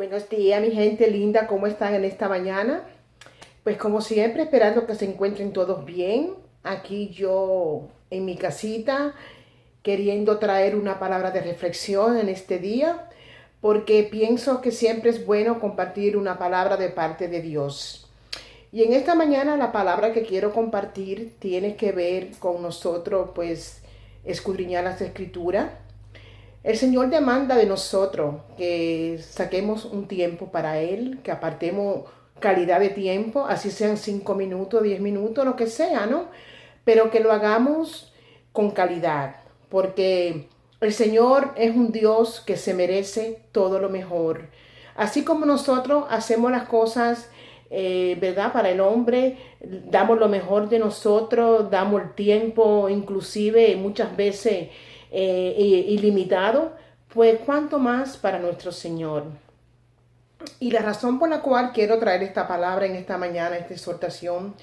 Buenos días, mi gente linda, ¿cómo están en esta mañana? Pues como siempre, esperando que se encuentren todos bien. Aquí yo en mi casita, queriendo traer una palabra de reflexión en este día, porque pienso que siempre es bueno compartir una palabra de parte de Dios. Y en esta mañana la palabra que quiero compartir tiene que ver con nosotros, pues, escudriñar las escrituras. El Señor demanda de nosotros que saquemos un tiempo para Él, que apartemos calidad de tiempo, así sean 5 minutos, 10 minutos, lo que sea, ¿no? Pero que lo hagamos con calidad, porque el Señor es un Dios que se merece todo lo mejor. Así como nosotros hacemos las cosas, ¿verdad? Para el hombre, damos lo mejor de nosotros, damos el tiempo, inclusive muchas veces ilimitado, pues cuánto más para nuestro Señor. Y la razón por la cual quiero traer esta palabra en esta mañana, esta exhortación,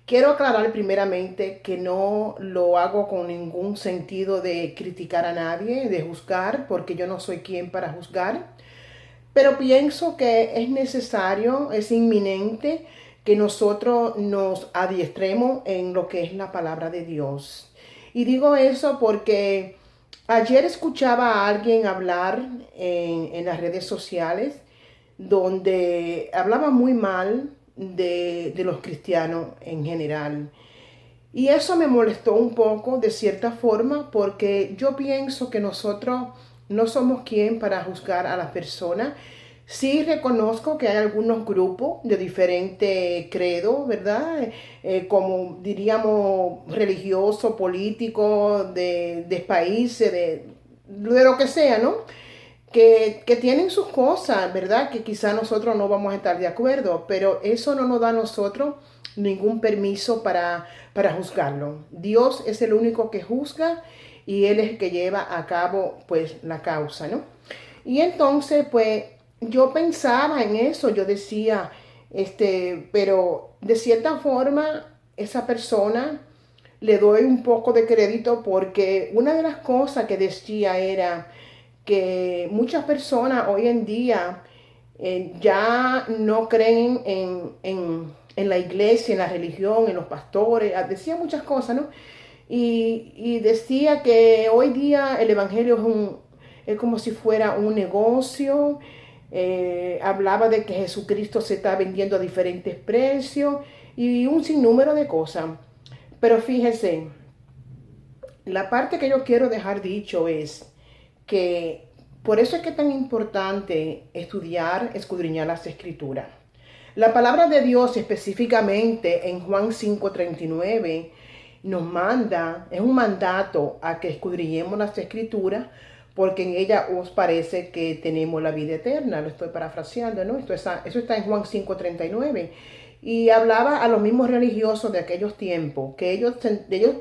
quiero aclarar primeramente que no lo hago con ningún sentido de criticar a nadie, de juzgar, porque yo no soy quien para juzgar, pero pienso que es necesario, es inminente que nosotros nos adiestremos en lo que es la palabra de Dios. Y digo eso porque ayer escuchaba a alguien hablar en las redes sociales donde hablaba muy mal de los cristianos en general. Y eso me molestó un poco de cierta forma porque yo pienso que nosotros no somos quien para juzgar a las personas. Sí reconozco que hay algunos grupos de diferente credo, ¿verdad? Como diríamos religioso, político, de países, de lo que sea, ¿no? Que tienen sus cosas, ¿verdad? Que quizá nosotros no vamos a estar de acuerdo, pero eso no nos da a nosotros ningún permiso para juzgarlo. Dios es el único que juzga y Él es el que lleva a cabo, pues, la causa, ¿no? Y entonces, pues, yo pensaba en eso, yo decía, pero de cierta forma, esa persona le doy un poco de crédito porque una de las cosas que decía era que muchas personas hoy en día ya no creen en la iglesia, en la religión, en los pastores, decía muchas cosas, ¿no? Y decía que hoy día el evangelio es como si fuera un negocio. Hablaba de que Jesucristo se está vendiendo a diferentes precios y un sinnúmero de cosas. Pero fíjese, la parte que yo quiero dejar dicho es que por eso es que es tan importante estudiar, escudriñar las escrituras. La palabra de Dios específicamente en Juan 5:39 nos manda, es un mandato a que escudriñemos las escrituras porque en ella os parece que tenemos la vida eterna. Lo estoy parafraseando, ¿no? Eso está en Juan 5:39. Y hablaba a los mismos religiosos de aquellos tiempos, que ellos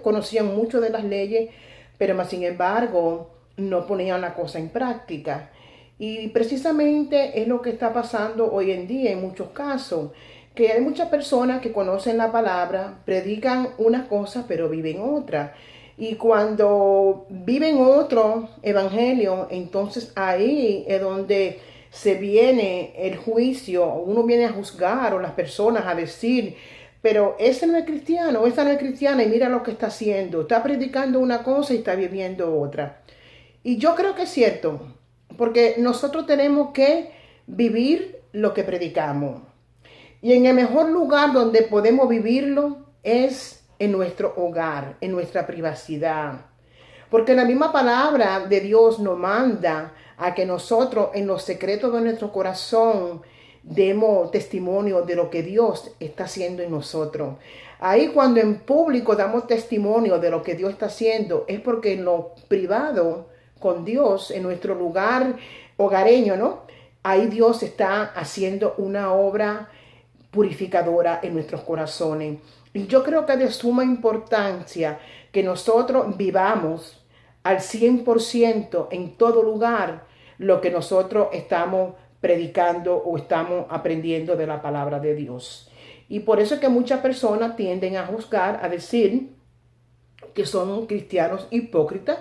conocían mucho de las leyes, pero más sin embargo no ponían la cosa en práctica. Y precisamente es lo que está pasando hoy en día en muchos casos, que hay muchas personas que conocen la palabra, predican una cosa, pero viven otra. Y cuando viven otro evangelio, entonces ahí es donde se viene el juicio, uno viene a juzgar o las personas a decir, pero ese no es cristiano, esa no es cristiana y mira lo que está haciendo, está predicando una cosa y está viviendo otra. Y yo creo que es cierto, porque nosotros tenemos que vivir lo que predicamos. Y en el mejor lugar donde podemos vivirlo es en nuestro hogar, en nuestra privacidad. Porque la misma palabra de Dios nos manda a que nosotros en los secretos de nuestro corazón demos testimonio de lo que Dios está haciendo en nosotros. Ahí cuando en público damos testimonio de lo que Dios está haciendo, es porque en lo privado con Dios, en nuestro lugar hogareño, ¿no? Ahí Dios está haciendo una obra purificadora en nuestros corazones. Y yo creo que es de suma importancia que nosotros vivamos al 100% en todo lugar lo que nosotros estamos predicando o estamos aprendiendo de la palabra de Dios. Y por eso es que muchas personas tienden a juzgar, a decir que son cristianos hipócritas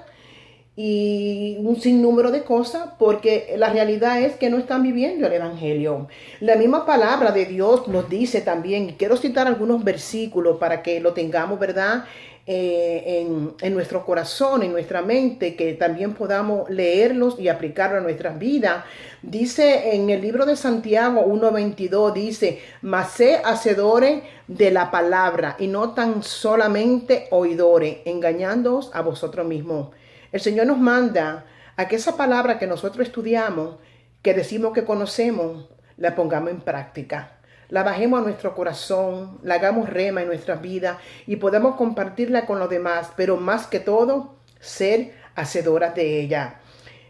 y un sinnúmero de cosas, porque la realidad es que no están viviendo el Evangelio. La misma palabra de Dios nos dice también, y quiero citar algunos versículos para que lo tengamos, ¿verdad? En nuestro corazón, en nuestra mente, que también podamos leerlos y aplicarlos a nuestras vidas. Dice en el libro de Santiago 1:22, dice, mas sé hacedores de la palabra y no tan solamente oidores, engañándoos a vosotros mismos. El Señor nos manda a que esa palabra que nosotros estudiamos, que decimos que conocemos, la pongamos en práctica. La bajemos a nuestro corazón, la hagamos rema en nuestras vidas y podemos compartirla con los demás, pero más que todo, ser hacedoras de ella.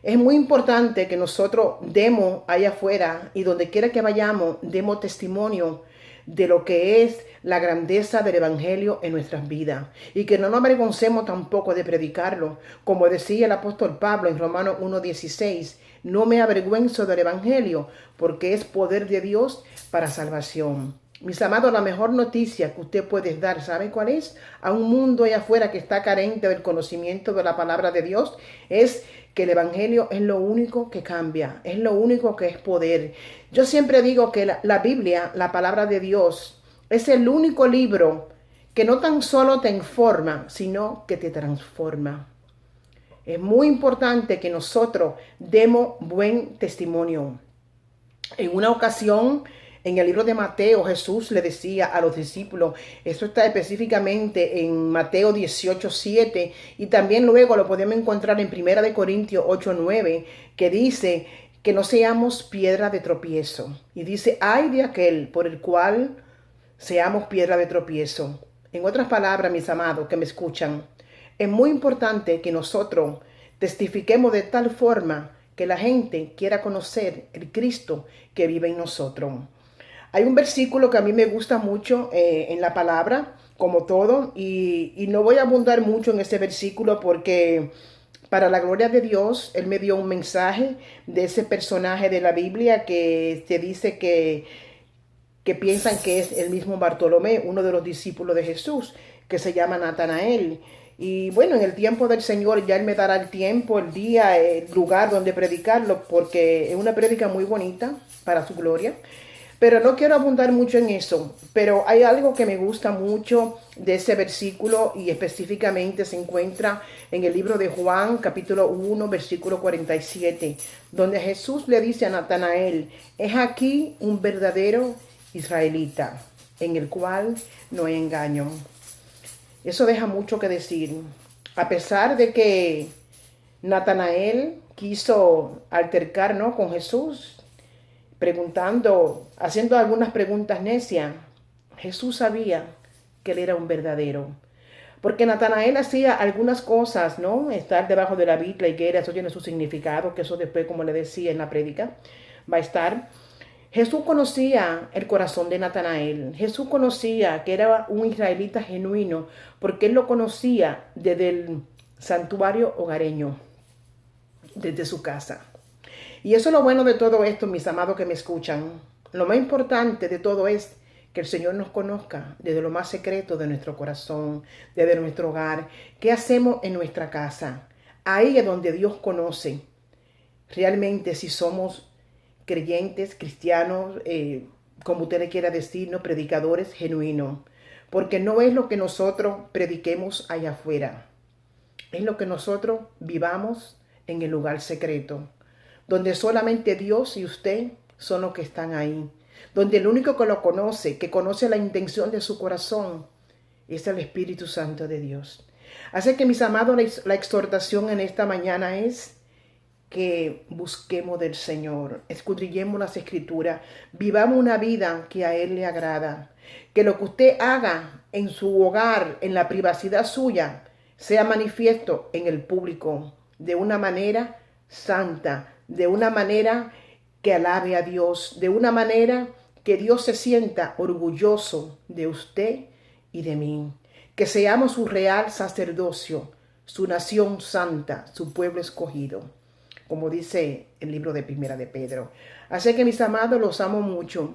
Es muy importante que nosotros demos allá afuera y donde quiera que vayamos, demos testimonio de lo que es la grandeza del Evangelio en nuestras vidas. Y que no nos avergoncemos tampoco de predicarlo. Como decía el apóstol Pablo en Romanos 1:16, no me avergüenzo del Evangelio, porque es poder de Dios para salvación. Mis amados, la mejor noticia que usted puede dar, ¿sabe cuál es? A un mundo allá afuera que está carente del conocimiento de la palabra de Dios, es que el Evangelio es lo único que cambia, es lo único que es poder. Yo siempre digo que la Biblia, la palabra de Dios, es el único libro que no tan solo te informa, sino que te transforma. Es muy importante que nosotros demos buen testimonio. En una ocasión, en el libro de Mateo, Jesús le decía a los discípulos, esto está específicamente en Mateo 18:7, y también luego lo podemos encontrar en 1 Corintios 8:9, que dice que no seamos piedra de tropiezo. Y dice, ay de aquel por el cual seamos piedra de tropiezo. En otras palabras, mis amados que me escuchan, es muy importante que nosotros testifiquemos de tal forma que la gente quiera conocer el Cristo que vive en nosotros. Hay un versículo que a mí me gusta mucho en la palabra, como todo, y no voy a abundar mucho en ese versículo porque para la gloria de Dios, Él me dio un mensaje de ese personaje de la Biblia que se dice que piensan que es el mismo Bartolomé, uno de los discípulos de Jesús, que se llama Natanael. Y bueno, en el tiempo del Señor ya Él me dará el tiempo, el día, el lugar donde predicarlo, porque es una prédica muy bonita para su gloria. Pero no quiero abundar mucho en eso, pero hay algo que me gusta mucho de ese versículo y específicamente se encuentra en el libro de Juan, capítulo 1, versículo 47, donde Jesús le dice a Natanael, es aquí un verdadero israelita, en el cual no hay engaño. Eso deja mucho que decir. A pesar de que Natanael quiso altercar, ¿no?, con Jesús, preguntando, haciendo algunas preguntas necias, Jesús sabía que él era un verdadero. Porque Natanael hacía algunas cosas, ¿no? Estar debajo de la vid, la higuera, eso tiene su significado, que eso después, como le decía en la prédica, va a estar. Jesús conocía el corazón de Natanael. Jesús conocía que era un israelita genuino, porque él lo conocía desde el santuario hogareño, desde su casa. Y eso es lo bueno de todo esto, mis amados que me escuchan. Lo más importante de todo es que el Señor nos conozca desde lo más secreto de nuestro corazón, desde nuestro hogar. ¿Qué hacemos en nuestra casa? Ahí es donde Dios conoce realmente si somos creyentes, cristianos, como usted le quiera decir, ¿no?, predicadores genuinos. Porque no es lo que nosotros prediquemos allá afuera. Es lo que nosotros vivamos en el lugar secreto, donde solamente Dios y usted son los que están ahí, donde el único que lo conoce, que conoce la intención de su corazón, es el Espíritu Santo de Dios. Así que, mis amados, la exhortación en esta mañana es que busquemos del Señor, escudriñemos las Escrituras, vivamos una vida que a Él le agrada, que lo que usted haga en su hogar, en la privacidad suya, sea manifiesto en el público, de una manera santa, de una manera que alabe a Dios, de una manera que Dios se sienta orgulloso de usted y de mí. Que seamos su real sacerdocio, su nación santa, su pueblo escogido, como dice el libro de Primera de Pedro. Así que, mis amados, los amo mucho.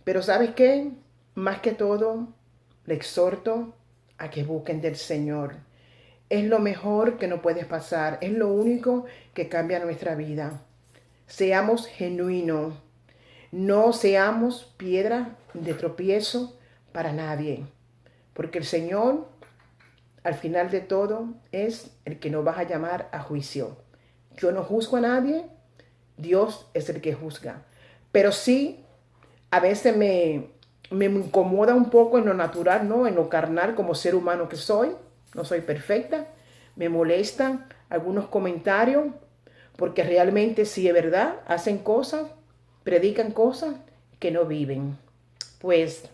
Pero ¿sabes qué? Más que todo, le exhorto a que busquen del Señor. es lo mejor que nos puede pasar. Es lo único que cambia nuestra vida. Seamos genuinos. No seamos piedra de tropiezo para nadie. Porque el Señor, al final de todo, es el que nos va a llamar a juicio. Yo no juzgo a nadie. Dios es el que juzga. Pero sí, a veces me incomoda un poco en lo natural, ¿no? En lo carnal como ser humano que soy. No soy perfecta. Me molestan algunos comentarios porque realmente sí es verdad, hacen cosas, predican cosas que no viven. Pues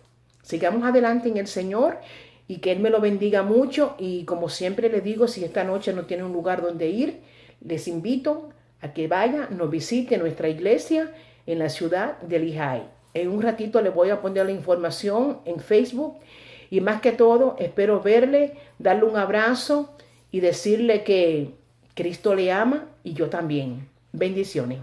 sigamos adelante en el Señor y que Él me lo bendiga mucho. Y como siempre les digo, si esta noche no tiene un lugar donde ir, les invito a que vaya, nos visite nuestra iglesia en la ciudad de Lehi. En un ratito les voy a poner la información en Facebook y más que todo espero verle, darle un abrazo y decirle que Cristo le ama y yo también. Bendiciones.